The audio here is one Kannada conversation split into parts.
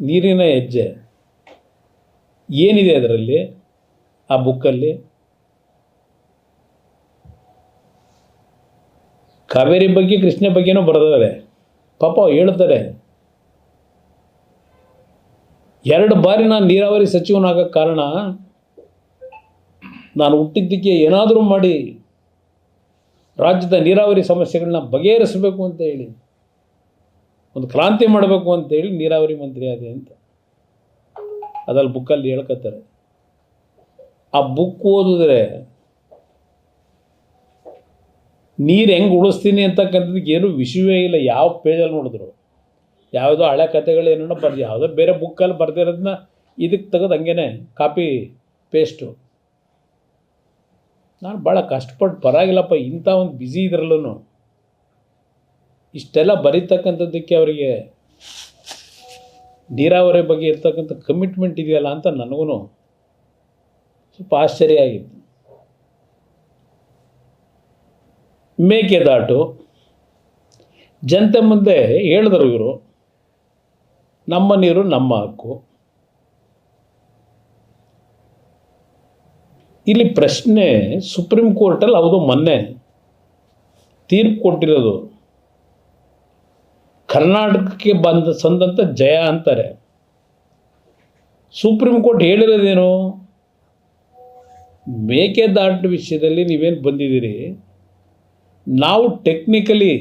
ನೀರಿನ ಹೆಜ್ಜೆ ಏನಿದೆ ಅದರಲ್ಲಿ, ಆ ಬುಕ್ಕಲ್ಲಿ? ಕಾವೇರಿ ಬಗ್ಗೆ ಕೃಷ್ಣ ಬಗ್ಗೆನೂ ಬರೆದಿದ್ದಾರೆ. ಪಾಪ ಹೇಳ್ತಾರೆ, 2 ಬಾರಿ ನಾನು ನೀರಾವರಿ ಸಚಿವನಾಗಕ್ಕೆ ಕಾರಣ ನಾನು ಹುಟ್ಟಿದ್ದಕ್ಕೆ ಏನಾದರೂ ಮಾಡಿ ರಾಜ್ಯದ ನೀರಾವರಿ ಸಮಸ್ಯೆಗಳನ್ನ ಬಗೆಹರಿಸಬೇಕು ಅಂತ ಹೇಳಿ, ಒಂದು ಕ್ರಾಂತಿ ಮಾಡಬೇಕು ಅಂತೇಳಿ ನೀರಾವರಿ ಮಂತ್ರಿ ಆದೆ ಅಂತ ಅದ್ರಲ್ಲಿ ಬುಕ್ಕಲ್ಲಿ ಹೇಳ್ಕೊತಾರೆ. ಆ ಬುಕ್ ಓದಿದ್ರೆ ನೀರು ಹೆಂಗೆ ಉಳಿಸ್ತೀನಿ ಅಂತಕ್ಕಂಥದ್ದಕ್ಕೆ ಏನು ವಿಷಯವೇ ಇಲ್ಲ. ಯಾವ ಪೇಜಲ್ಲಿ ನೋಡಿದ್ರು ಯಾವುದೋ ಹಳೆ ಕಥೆಗಳೇನೋ ಬರ್ದು, ಯಾವುದೋ ಬೇರೆ ಬುಕ್ಕಲ್ಲಿ ಬರ್ದಿರೋದನ್ನ ಇದಕ್ಕೆ ತೆಗೆದು ಹಂಗೇನೆ ಕಾಪಿ ಪೇಸ್ಟು. ನಾನು ಭಾಳ ಕಷ್ಟಪಟ್ಟು ಪರವಾಗಿಲ್ಲಪ್ಪ, ಇಂಥ ಒಂದು ಬ್ಯುಸಿ ಇದ್ರಲ್ಲೂ ಇಷ್ಟೆಲ್ಲ ಬರೀತಕ್ಕಂಥದ್ದಕ್ಕೆ ಅವರಿಗೆ ನೀರಾವರಿ ಬಗ್ಗೆ ಇರ್ತಕ್ಕಂಥ ಕಮಿಟ್ಮೆಂಟ್ ಇದೆಯಲ್ಲ ಅಂತ ನನಗೂ ಸ್ವಲ್ಪ ಆಶ್ಚರ್ಯ ಆಗಿತ್ತು. ಮೇಕೆದಾಟು ಜನತೆ ಮುಂದೆ ಹೇಳಿದ್ರು ಇವರು, ನಮ್ಮ ನೀರು ನಮ್ಮ ಹಕ್ಕು. ಇಲ್ಲಿ ಪ್ರಶ್ನೆ, ಸುಪ್ರೀಂ ಕೋರ್ಟಲ್ಲಿ ಹೌದು ಮೊನ್ನೆ ತೀರ್ಪು ಕೊಟ್ಟಿರೋದು ಕರ್ನಾಟಕಕ್ಕೆ ಸಂದಂಥ ಜಯ ಅಂತಾರೆ. Supreme court ಹೇಳಿರೋದೇನು? ಮೇಕೆದಾಟು ವಿಷಯದಲ್ಲಿ ನೀವೇನು ಬಂದಿದ್ದೀರಿ, ನಾವು ಟೆಕ್ನಿಕಲಿ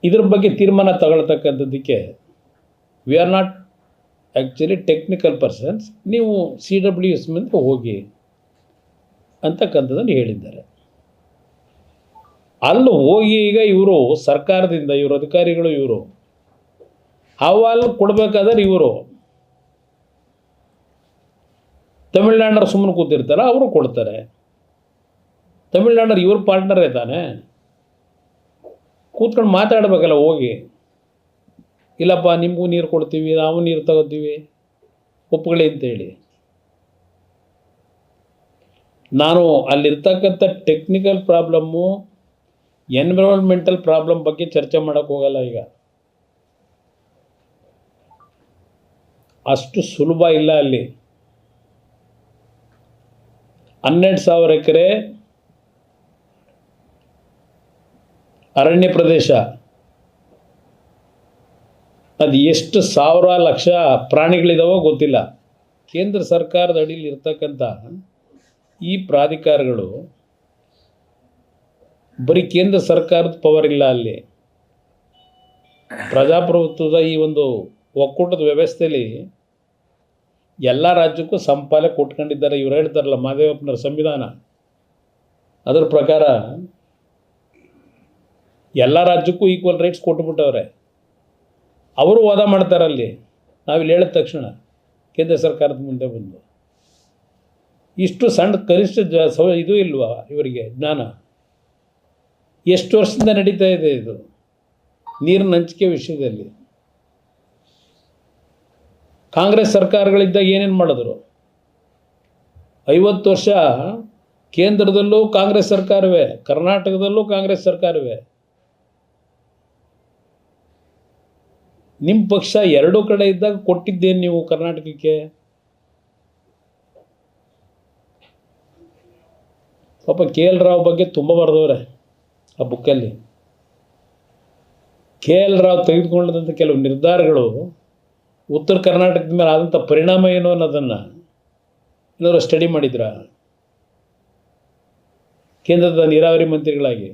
ಇದ್ರ ಬಗ್ಗೆ ತೀರ್ಮಾನ ತಗೊಳ್ತಕ್ಕಂಥದ್ದಕ್ಕೆ we are not actually technical persons, ನೀವು CWS ಮುಂದೆ ಹೋಗಿ ಅಂತಕ್ಕಂಥದ್ದನ್ನು ಹೇಳಿದ್ದಾರೆ. ಅಲ್ಲಿ ಹೋಗಿ ಈಗ ಇವರು ಸರ್ಕಾರದಿಂದ ಇವರು ಅಧಿಕಾರಿಗಳು ಇವರು ಅಹವಾಲು ಕೊಡಬೇಕಾದ್ರೆ ಇವರು ತಮಿಳ್ನಾಡರು ಸುಮ್ಮನೆ ಕೂತಿರ್ತಾರೆ, ಅವರು ಕೊಡ್ತಾರೆ. ತಮಿಳ್ನಾಡರು ಇವ್ರ ಪಾರ್ಟ್ನರೇ ತಾನೆ, ಕೂತ್ಕೊಂಡು ಮಾತಾಡಬೇಕಲ್ಲ ಹೋಗಿ. ಇಲ್ಲಪ್ಪ ನಿಮಗೂ ನೀರು ಕೊಡ್ತೀವಿ, ನಾವು ನೀರು ತಗೋತೀವಿ, ಒಪ್ಪುಗಳೇ ಅಂತೇಳಿ. ನಾನು ಅಲ್ಲಿರ್ತಕ್ಕಂಥ ಟೆಕ್ನಿಕಲ್ ಪ್ರಾಬ್ಲಮ್ಮು, ಎನ್ವಿರಾನ್ಮೆಂಟಲ್ ಪ್ರಾಬ್ಲಮ್ ಬಗ್ಗೆ ಚರ್ಚೆ ಮಾಡೋಕ್ಕೆ ಹೋಗಲ್ಲ. ಈಗ ಅಷ್ಟು ಸುಲಭ ಇಲ್ಲ. ಅಲ್ಲಿ 12,000 ಎಕರೆ ಅರಣ್ಯ ಪ್ರದೇಶ, ಅದು ಎಷ್ಟು ಸಾವಿರ ಲಕ್ಷ ಪ್ರಾಣಿಗಳಿದಾವೋ ಗೊತ್ತಿಲ್ಲ. ಕೇಂದ್ರ ಸರ್ಕಾರದ ಅಡಿಯಲ್ಲಿ ಇರ್ತಕ್ಕಂಥ ಈ ಪ್ರಾಧಿಕಾರಗಳು ಬರೀ ಕೇಂದ್ರ ಸರ್ಕಾರದ ಪವರ್ ಇಲ್ಲ. ಅಲ್ಲಿ ಪ್ರಜಾಪ್ರಭುತ್ವದ ಈ ಒಂದು ಒಕ್ಕೂಟದ ವ್ಯವಸ್ಥೆಯಲ್ಲಿ ಎಲ್ಲ ರಾಜ್ಯಕ್ಕೂ ಸಮಪಾಲ ಕೊಟ್ಕೊಂಡಿದ್ದಾರೆ. ಇವ್ರು ಹೇಳ್ತಾರಲ್ಲ ಮಹದೇವಪ್ಪನವರ ಸಂವಿಧಾನ, ಅದರ ಪ್ರಕಾರ ಎಲ್ಲ ರಾಜ್ಯಕ್ಕೂ ಈಕ್ವಲ್ ರೈಟ್ಸ್ ಕೊಟ್ಟುಬಿಟ್ಟವ್ರೆ. ಅವರು ವಾದ ಮಾಡ್ತಾರಲ್ಲಿ. ನಾವಿಲ್ಲಿ ಹೇಳಿದ ತಕ್ಷಣ ಕೇಂದ್ರ ಸರ್ಕಾರದ ಮುಂದೆ ಬಂದು ಇಷ್ಟು ಸಣ್ಣ ಕನಿಷ್ಠ ಇದು ಇಲ್ವಾ ಇವರಿಗೆ ಜ್ಞಾನ? ಎಷ್ಟು ವರ್ಷದಿಂದ ನಡೀತಾ ಇದೆ ಇದು ನೀರಿನ ಹಂಚಿಕೆ ವಿಷಯದಲ್ಲಿ? ಕಾಂಗ್ರೆಸ್ ಸರ್ಕಾರಗಳಿದ್ದಾಗ ಏನೇನು ಮಾಡಿದ್ರು? 50 ವರ್ಷ ಕೇಂದ್ರದಲ್ಲೂ ಕಾಂಗ್ರೆಸ್ ಸರ್ಕಾರವೇ, ಕರ್ನಾಟಕದಲ್ಲೂ ಕಾಂಗ್ರೆಸ್ ಸರ್ಕಾರವೇ. ನಿಮ್ಮ ಪಕ್ಷ ಎರಡೂ ಕಡೆ ಇದ್ದಾಗ ಕೊಟ್ಟಿದ್ದೇನು ನೀವು ಕರ್ನಾಟಕಕ್ಕೆ? ಪಾಪ KL ರಾವ್ ಬಗ್ಗೆ ತುಂಬ ಬರೆದವ್ರೆ ಆ ಬುಕ್ಕಲ್ಲಿ. KL ರಾವ್ ತೆಗೆದುಕೊಂಡಂಥ ಕೆಲವು ನಿರ್ಧಾರಗಳು ಉತ್ತರ ಕರ್ನಾಟಕದ ಮೇಲೆ ಆದಂಥ ಪರಿಣಾಮ ಏನು ಅನ್ನೋದನ್ನು ಏನಾದ್ರು ಸ್ಟಡಿ ಮಾಡಿದ್ರ ಕೇಂದ್ರದ ನೀರಾವರಿ ಮಂತ್ರಿಗಳಾಗಿ?